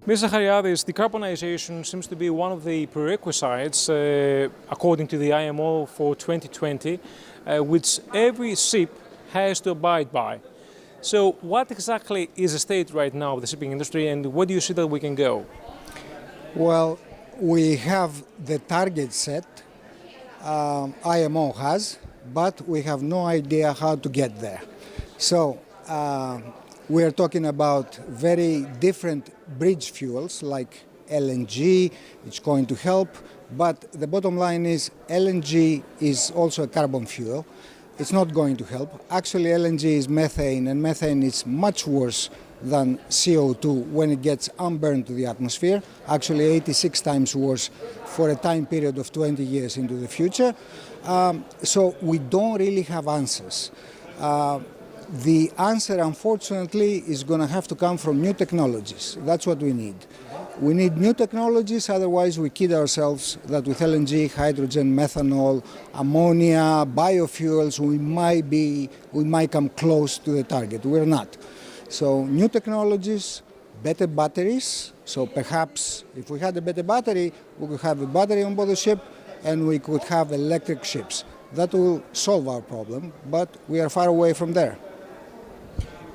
Mr. Zachariadis, decarbonization seems to be one of the prerequisites, according to the IMO for 2020, which every ship has to abide by. So what exactly is the state right now of the shipping industry, and where do you see that we can go? Well, we have the target set, IMO has, but we have no idea how to get there. So we are talking about very different bridge fuels like LNG, it's going to help, but the bottom line is LNG is also a carbon fuel. It's not going to help. Actually, LNG is methane, and methane is much worse than CO2 when it gets unburned to the atmosphere, actually 86 times worse for a time period of 20 years into the future. So we don't really have answers. The answer, unfortunately, is going to have to come from new technologies. That's what we need. We need new technologies, otherwise we kid ourselves that with LNG, hydrogen, methanol, ammonia, biofuels, we might come close to the target. We're not. So new technologies, better batteries. So perhaps if we had a better battery, we could have a battery on board the ship and we could have electric ships. That will solve our problem, but we are far away from there.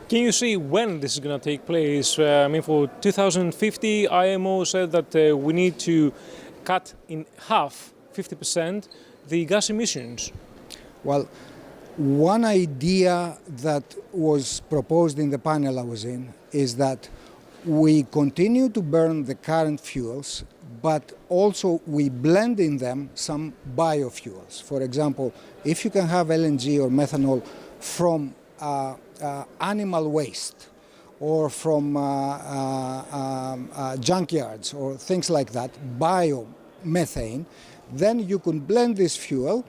Can you see when this is going to take place? For 2050, IMO said that we need to cut in half, 50%, the gas emissions. Well, one idea that was proposed in the panel I was in is that we continue to burn the current fuels, but also we blend in them some biofuels. For example, if you can have LNG or methanol from animal waste or from junkyards or things like that, biomethane, then you can blend this fuel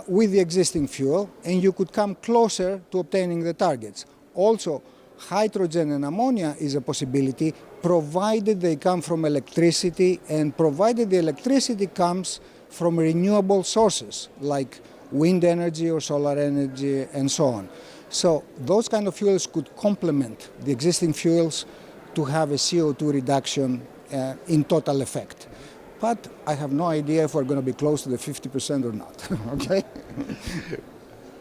with the existing fuel and you could come closer to obtaining the targets. Also, hydrogen and ammonia is a possibility provided they come from electricity and provided the electricity comes from renewable sources like wind energy or solar energy and so on. So those kind of fuels could complement the existing fuels to have a CO2 reduction in total effect. But I have no idea if we're going to be close to the 50% or not. Okay?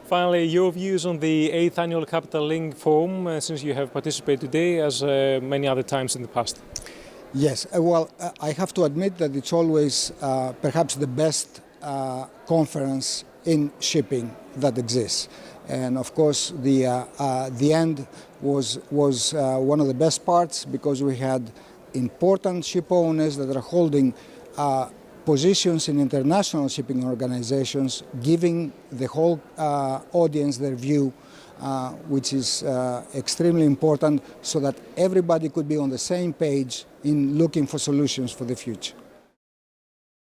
Finally, your views on the 8th Annual Capital Link Forum, since you have participated today as many other times in the past. Yes, well, I have to admit that it's always perhaps the best conference in shipping that exists. And of course, the end was one of the best parts because we had important ship owners that are holding positions in international shipping organizations, giving the whole audience their view, which is extremely important so that everybody could be on the same page in looking for solutions for the future.